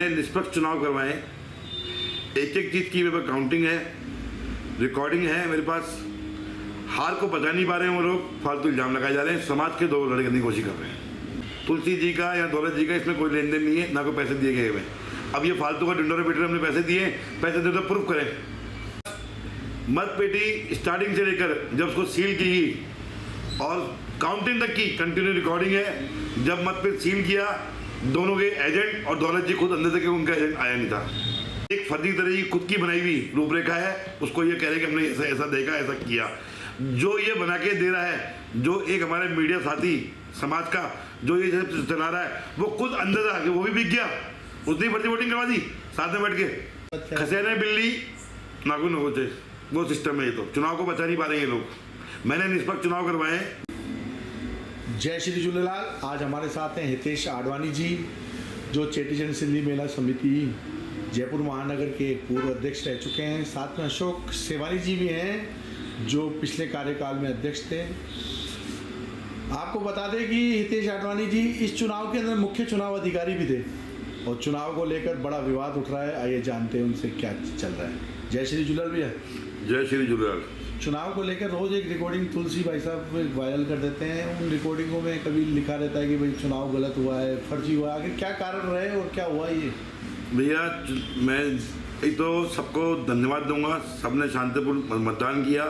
निष्पक्ष चुनाव करवाएं। एक एक चीज़ की मेरे पास काउंटिंग है, रिकॉर्डिंग है मेरे पास। हार को बचा नहीं पा रहे हैं वो लोग, फालतू इल्जाम लगाए जा रहे हैं, समाज के दो लड़े करने की कोशिश कर रहे हैं। तुलसी जी का या दौलत जी का इसमें कोई लेन देन नहीं है, ना कोई पैसे दिए गए हुए। अब ये फालतू का डिंडोरे पीटर हमने पैसे दिए, पैसे दे तो प्रूफ करें। मत पेटी स्टार्टिंग से लेकर जब उसको सील की और काउंटिंग तक की कंटिन्यू रिकॉर्डिंग है। जब मत पेटी सील किया, दोनों के एजेंट और दौलत जी खुद अंदर तक उनका एजेंट आया नहीं था। एक फर्जी तरह की खुद की बनाई हुई रूपरेखा है, उसको ये कह रहे कि हमने ऐसा ऐसा देखा, ऐसा किया। जो ये बना के दे रहा है, जो एक हमारे मीडिया साथी समाज का जो ये चला रहा है, वो खुद अंदर आके वो भी बिक गया, उसने फर्जी वोटिंग करवा दी साथ में बैठ के। खसेने बिल्ली नागू नगोचे, वो सिस्टम है। ये तो चुनाव को बचा नहीं पा रहे हैं ये लोग। मैंने निष्पक्ष चुनाव करवाए। जय श्री झूलेलाल। आज हमारे साथ हैं हितेश आडवाणी जी, जो चेटीचंड सिंधी मेला समिति जयपुर महानगर के पूर्व अध्यक्ष रह चुके हैं। साथ में अशोक सेवानी जी भी हैं, जो पिछले कार्यकाल में अध्यक्ष थे। आपको बता दें कि हितेश आडवाणी जी इस चुनाव के अंदर मुख्य चुनाव अधिकारी भी थे और चुनाव को लेकर बड़ा विवाद उठ रहा है। आइए जानते हैं उनसे क्या चल रहा है। जय श्री झूलेलाल भैया। जय श्री झूलेलाल। चुनाव को लेकर रोज एक रिकॉर्डिंग तुलसी भाई साहब वायरल कर देते हैं। उन रिकॉर्डिंगों में कभी लिखा रहता है कि भाई चुनाव गलत हुआ है, फर्जी हुआ है। आखिर क्या कारण रहे और क्या हुआ ये? भैया मैं एक तो सबको धन्यवाद दूंगा, सबने शांतिपूर्ण मतदान किया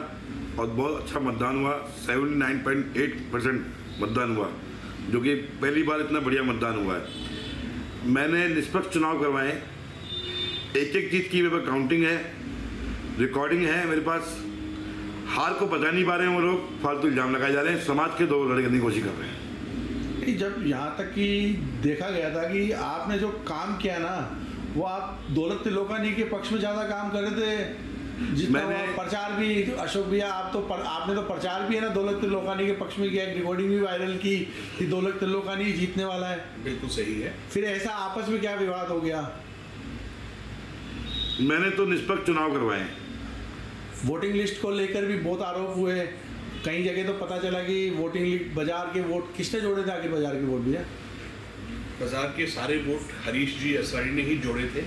और बहुत अच्छा मतदान हुआ। 79.8% मतदान हुआ, जो कि पहली बार इतना बढ़िया मतदान हुआ है। मैंने निष्पक्ष चुनाव करवाए। एक एक चीज़ की मेरे पास काउंटिंग है, रिकॉर्डिंग है मेरे पास। हार को बचा नहीं पा रहे हैं वो लोग, फालतू इल्जाम लगाए जा रहे हैं, समाज के दो लड़े करने की कोशिश कर रहे हैं। जब यहाँ तक कि देखा गया था कि आपने जो काम किया ना, वो आप दौलत तिलोकानी के पक्ष में ज़्यादा काम कर रहे थे। जितना प्रचार भी अशोक भैया आपने तो प्रचार भी है ना दौलत तिलोकानी के पक्ष में किया, रिकॉर्डिंग भी वायरल की कि दौलत तिलोकानी जीतने वाला है। बिल्कुल सही है। फिर ऐसा आपस में क्या विवाद हो गया? मैंने तो निष्पक्ष चुनाव करवाए। वोटिंग लिस्ट को लेकर भी बहुत आरोप हुए। कई जगह तो पता चला कि वोटिंग लिस्ट बाजार के वोट किसने जोड़े थे? आखिर बाजार के वोट भैया? बाजार के सारे वोट हरीश जी असवारी ने ही जोड़े थे।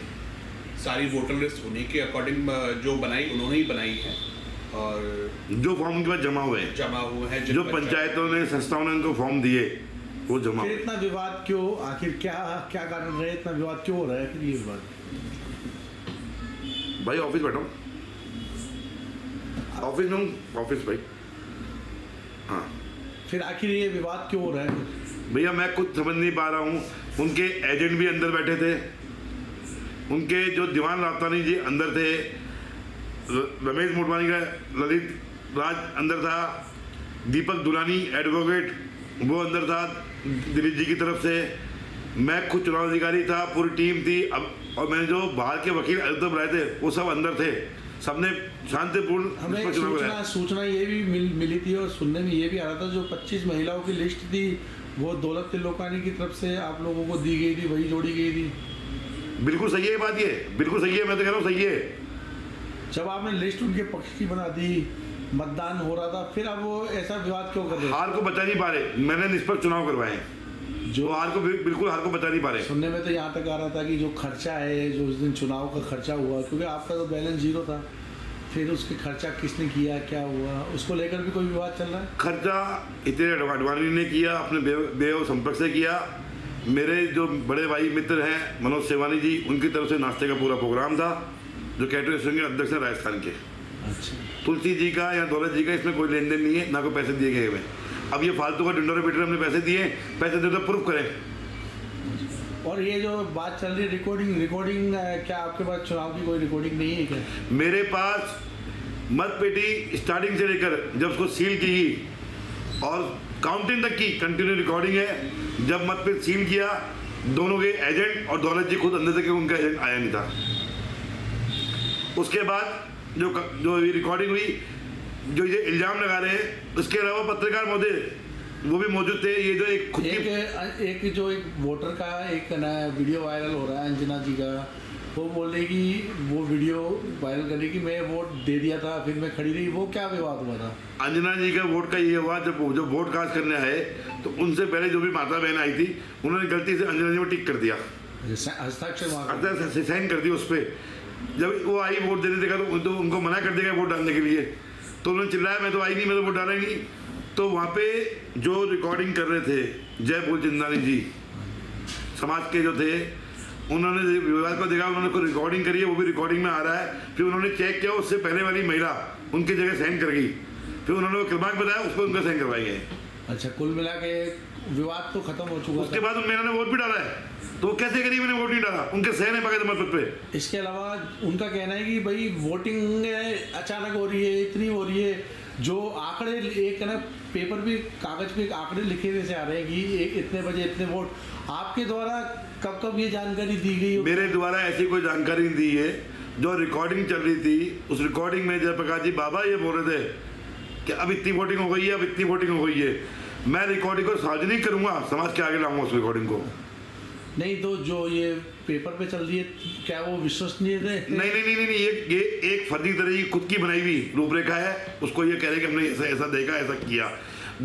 सारी वोटर लिस्ट उन्हीं के अकॉर्डिंग जो बनाई उन्होंने ही बनाई है। और जो फॉर्म उनके पास जमा हुए हैं, जो पंचायतों ने संस्थाओं ने उनको फॉर्म दिए वो जमा हुए। इतना विवाद क्यों? आखिर क्या कारण रहे? इतना विवाद क्यों हो रहा है? फिर ये विवाद भाई ऑफिस बैठो, ऑफिस में ऑफिस भाई। हाँ, फिर आखिर ये विवाद क्यों हो रहा है? भैया मैं कुछ समझ नहीं पा रहा हूँ। उनके एजेंट भी अंदर बैठे थे, उनके जो दीवान रावतानी जी अंदर थे, रमेश मोटवानी का ललित राज अंदर था, दीपक दुलानी एडवोकेट वो अंदर था दिलीप जी की तरफ से, मैं खुद चुनाव अधिकारी था, पूरी टीम थी। अब और मैंने जो बाहर के वकील अयोध्या बनाए थे वो सब अंदर थे। सबने शांतिपूर्ण हमें सूचना ये भी मिली थी और सुनने में ये भी आ रहा था, जो 25 महिलाओं की लिस्ट थी वो दौलत तिलोकानी की तरफ से आप लोगों को दी गई थी, वही जोड़ी गई थी। बिल्कुल सही है बात, ये बिल्कुल सही है, मैं तो कह रहा हूँ सही है। जब आपने लिस्ट उनके पक्ष की बना दी, मतदान हो रहा था, फिर अब वो ऐसा विवाद क्यों कर रहे? हार को बचा नहीं पा रहे। मैंने निष्पक्ष चुनाव करवाए, जो हार को बिल्कुल हार को बचा नहीं पा रहे। सुनने में तो यहाँ तक आ रहा था कि जो खर्चा है, जो उस दिन चुनाव का खर्चा हुआ, क्योंकि आपका तो बैलेंस 0 था, फिर उसके खर्चा किसने किया, क्या हुआ, उसको लेकर भी कोई विवाद चल रहा है? खर्चा इतने आडवाणी ने किया, अपने बेव संपर्क से किया। मेरे जो बड़े भाई मित्र हैं मनोज सेवानी जी, उनकी तरफ से नाश्ते का पूरा प्रोग्राम था, जो कैटरिंग संघ के अध्यक्ष हैं राजस्थान के। अच्छा। तुलसी जी का या दौलत जी का इसमें कोई लेन देन नहीं है, ना कोई पैसे दिए गए हुए। अब ये फालतू का डिंडोरे पीटर हमने पैसे दिए, पैसे दे तो प्रूफ करें। और ये जो बात चल रही है रिकॉर्डिंग क्या आपके पास चुनाव की कोई रिकॉर्डिंग नहीं है क्या? मेरे पास मत पेटी स्टार्टिंग से लेकर जब उसको सील की और काउंटिंग तक की कंटिन्यू रिकॉर्डिंग है। जब मत पेटी सील किया, दोनों के एजेंट और दौलत जी खुद अंदर तक उनका एजेंट आया नहीं था। उसके बाद जो रिकॉर्डिंग हुई, जो ये इल्जाम लगा रहे हैं, उसके अलावा पत्रकार महोदय वो भी मौजूद थे। ये जो एक वोटर का एक नया वीडियो वायरल हो रहा है अंजना जी का, वो बोल रही कि वो वीडियो वायरल करने की मैं वोट दे दिया था, फिर मैं खड़ी रही, वो क्या विवाद हुआ था? अंजना जी का वोट का ये हुआ, जब वोट कास्ट करने आए तो उनसे पहले जो भी माता बहन आई थी, उन्होंने गलती से अंजना जी को टिक कर दिया। हस्ताक्षर मांगा। अर्थात साइन कर दी उस पर। जब वो आई वोट देने देखा तो उनको मना कर देगा वोट डालने के लिए, तो उन्होंने चिल्लाया मैं तो आई नहीं, मैं तो वोट डाला ही नहीं। तो वहाँ पे जो रिकॉर्डिंग कर रहे थे जय फूलचंदानी जी समाज के जो थे, उन्होंने विवाद को देखा, उन्होंने कोई रिकॉर्डिंग करी है, वो भी रिकॉर्डिंग में आ रहा है। फिर उन्होंने चेक किया, उससे पहले वाली महिला उनकी जगह साइन कर गई, फिर उन्होंने वो क्रमांक बताया, उस पर उनका साइन करवाए गए। अच्छा, कुल मिला के विवाद तो खत्म हो चुका उसके था। बाद मैंने वोट भी डाला है, तो वो कैसे करी मैंने वोट नहीं डाला, उनके सहन है बाकायदा मत पे। इसके अलावा उनका कहना है कि भाई वोटिंग अचानक हो रही है, इतनी हो रही है, जो आंकड़े एक है ना पेपर पे कागज पे आंकड़े लिखे हुए से आ रहे हैं कि इतने बजे इतने वोट। आपके द्वारा कब कब ये जानकारी दी गई? मेरे द्वारा ऐसी कोई जानकारी दी है, जो रिकॉर्डिंग चल रही थी उस रिकॉर्डिंग में जयप्रकाश जी बाबा ये बोल रहे थे कि अब इतनी वोटिंग हो गई है, अब इतनी वोटिंग हो गई है। मैं रिकॉर्डिंग को सार्वजनिक करूंगा, समाज के आगे लाऊंगा उस रिकॉर्डिंग को। नहीं तो जो ये पेपर पे चल रही है क्या वो विश्वसनीय है? नहीं, ये एक फर्जी तरह की खुद की बनाई हुई रूपरेखा है, उसको ये कह रहे कि हमने ऐसा ऐसा देखा, ऐसा किया।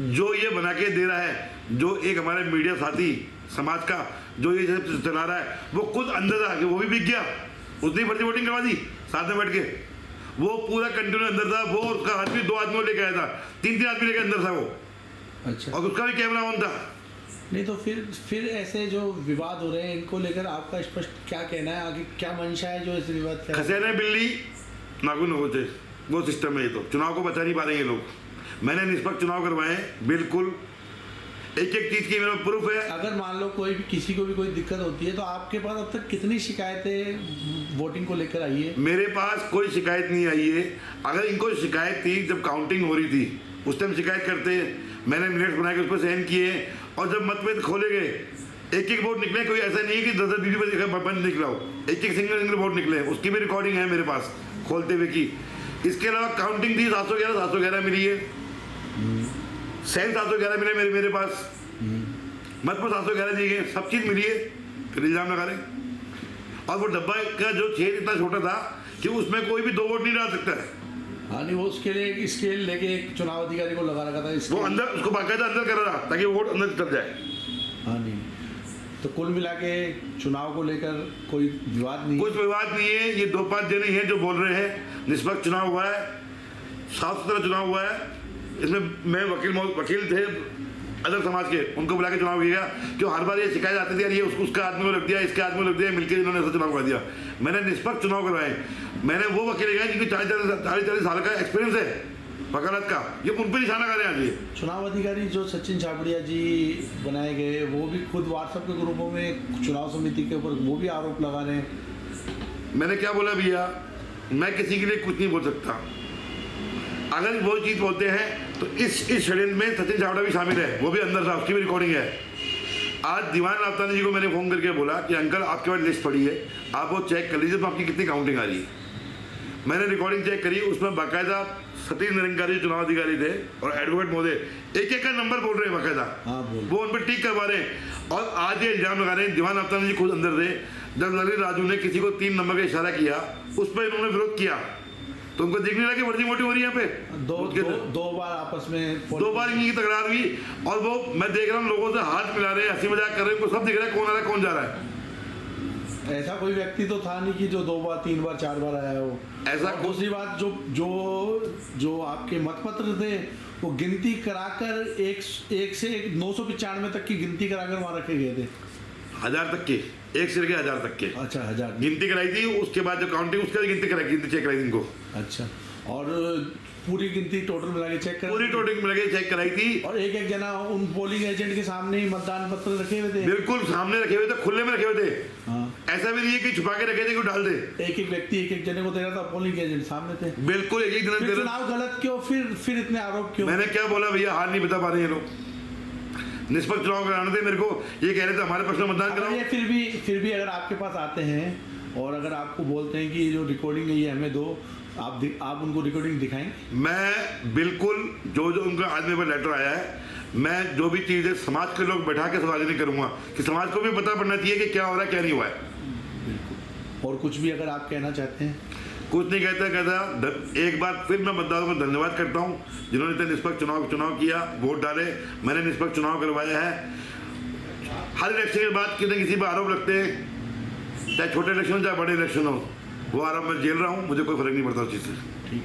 जो ये बना के दे रहा है, जो एक हमारे मीडिया साथी समाज का जो ये चला रहा है, वो खुद अंदर आ गया, वो भी बिक गया, उसने फर्जी वोटिंग करवा दी साथ में बैठ के। वो पूरा कंटिन्यू अंदर था, वो उसका आदमी 2 आदमियों लेके आया था, 3 आदमी लेके अंदर था वो। अच्छा, और उसका भी कैमरा ऑन था। नहीं तो फिर ऐसे जो विवाद हो रहे हैं इनको लेकर आपका स्पष्ट क्या कहना है? आगे क्या मंशा है जो इस विवाद का? खसेरे बिल्ली नाखून होते, वो सिस्टम है। ये तो चुनाव को बचा नहीं पा रहे ये लोग। मैंने निष्पक्ष चुनाव करवाए बिल्कुल, एक एक चीज की मेरा प्रूफ है। अगर मान लो कोई भी किसी को भी कोई दिक्कत होती है तो आपके पास अब तक कितनी शिकायतें वोटिंग को लेकर आई है? मेरे पास कोई शिकायत नहीं आई है। अगर इनको शिकायत थी जब काउंटिंग हो रही थी उस टाइम शिकायत करते, मैंने मिनट्स बना के उस पर साइन किए, और जब मतभेद खोले गए एक एक वोट निकले, कोई ऐसा नहीं है कि 10-10 20 बंद निकला हो, एक एक सिंगल वोट निकले, उसकी भी रिकॉर्डिंग है मेरे पास खोलते हुए की। इसके अलावा काउंटिंग थी 711 मिली है, सैन 711 मिले मेरे पास, मत पर 711 दिए गए, सब चीज़ मिली है। फिर इल्जाम लगा रहे। और वो डब्बा का जो छेद इतना छोटा था कि उसमें कोई भी 2 वोट नहीं डाल सकता है। हाँ नहीं, वो उसके लिए एक स्केल लेके एक चुनाव अधिकारी को लगा रखा था वो अंदर उसको बाकायदा अंदर कर रहा ताकि वोट अंदर चल जाए। हाँ नहीं, तो कुल मिला के चुनाव को लेकर कोई विवाद नहीं? कुछ विवाद नहीं है। ये 2-5 जने हैं जो बोल रहे हैं निष्पक्ष चुनाव हुआ है, साफ सुथरा चुनाव हुआ है। इसमें मैं वकील थे अदर समाज के, उनको बुला के चुनाव किया क्यों हर बार ये शिकायत आती थी यार ये उसका आदमी को लग दिया, इसके आदमी को लग दिया, मिलकर इन्होंने ऐसा चुनाव कर दिया। मैंने निष्पक्ष चुनाव करवाए। मैंने वो वकील गए जिनकी 40 साल का एक्सपीरियंस है वकालत का, ये उन पर निशाना कर रहे हैं। आज चुनाव अधिकारी जो सचिन छाबड़िया जी बनाए गए वो भी खुद व्हाट्सएप के ग्रुपों में चुनाव समिति के ऊपर वो भी आरोप लगा रहे हैं। मैंने क्या बोला भैया, मैं किसी के लिए कुछ नहीं बोल सकता। अगर वो चीज़ बोलते हैं तो इस षड्यंत्र में सचिन छाबड़ा भी शामिल है, वो भी अंदर था, उसकी भी रिकॉर्डिंग है। आज दीवान रावतानी जी को मैंने फ़ोन करके बोला कि अंकल आपके पास लिस्ट पड़ी है, आप वो चेक कर लीजिए तो आपकी कितनी काउंटिंग आ रही है। मैंने रिकॉर्डिंग चेक करी, उसमें बाकायदा सतीश निरंकारी चुनाव अधिकारी थे और एडवोकेट महोदय एक एक का नंबर बोल रहे हैं बाकायदा, वो उन पर टिक करवा रहे हैं। और आज ये इल्जाम लगा रहे हैं, दीवान रावतानी जी खुद अंदर थे, जब ललित राजू ने किसी को 3 नंबर का इशारा किया उस पर इन्होंने विरोध किया, तो उनको देखने लगा कि वर्दी मोटी हो रही है यहाँ पे। दो बार आपस में 2 बार इनकी तकरार हुई, और वो मैं देख रहा हूँ लोगों से हाथ मिला रहे हैं, हंसी मजाक कर रहे हैं, उनको सब दिख रहा है कौन आ रहा है कौन जा रहा है। ऐसा कोई व्यक्ति तो था नहीं कि जो 2 बार 3 बार 4 बार आया हो। ऐसा दूसरी बात जो आपके मतपत्र थे वो गिनती कराकर एक से 995 तक की गिनती कराकर वहां रखे गए थे। 1000 तक के, 1 से लेकर 1000 तक के। अच्छा, 1000 गिनती कराई थी, उसके बाद जो काउंटिंग उसका गिनती चेक कराई थी इनको। अच्छा, और पूरी गिनती टोटल मिला के चेक पूरी टोटल मिला के चेक कराई थी। और एक जना उन पोलिंग एजेंट के सामने ही मतदान पत्र रखे हुए थे? बिल्कुल सामने रखे हुए थे, खुले में रखे हुए थे। हाँ। ऐसा भी नहीं है कि छुपा के रखे थे कि डाल दे। एक व्यक्ति एक जने को दे रहा था, पोलिंग एजेंट सामने थे। बिल्कुल एक जने दे रहा। चुनाव गलत क्यों? फिर इतने आरोप क्यों? मैंने क्या बोला भैया, हाल नहीं बता पा रहे हैं लोग। निष्पक्ष चुनाव कराने थे मेरे को, ये कह रहे थे हमारे पक्ष में मतदान कराओ। फिर भी अगर आपके पास आते हैं और अगर आपको बोलते हैं कि जो रिकॉर्डिंग है ये हमें दो, आप उनको रिकॉर्डिंग दिखाएंगे? मैं बिल्कुल जो उनका आज मेरे पास लेटर आया है, मैं जो भी चीज़ें समाज के लोग बैठा के सार्वजनिक करूंगा कि समाज को भी पता पड़ना चाहिए कि क्या हो रहा है क्या नहीं हुआ है। बिल्कुल। और कुछ भी अगर आप कहना चाहते हैं? कुछ नहीं कहता। एक बार फिर मैं मतदाताओं को धन्यवाद करता हूँ जिन्होंने इतने निष्पक्ष चुनाव किया, वोट डाले। मैंने निष्पक्ष चुनाव करवाया है। हर इलेक्शन के बाद किसी पर आरोप लगते हैं, चाहे छोटे इलेक्शन हो चाहे बड़े इलेक्शन हो, वो आराम में जेल रहा हूँ, मुझे कोई फर्क नहीं पड़ता उस चीज़ से। ठीक।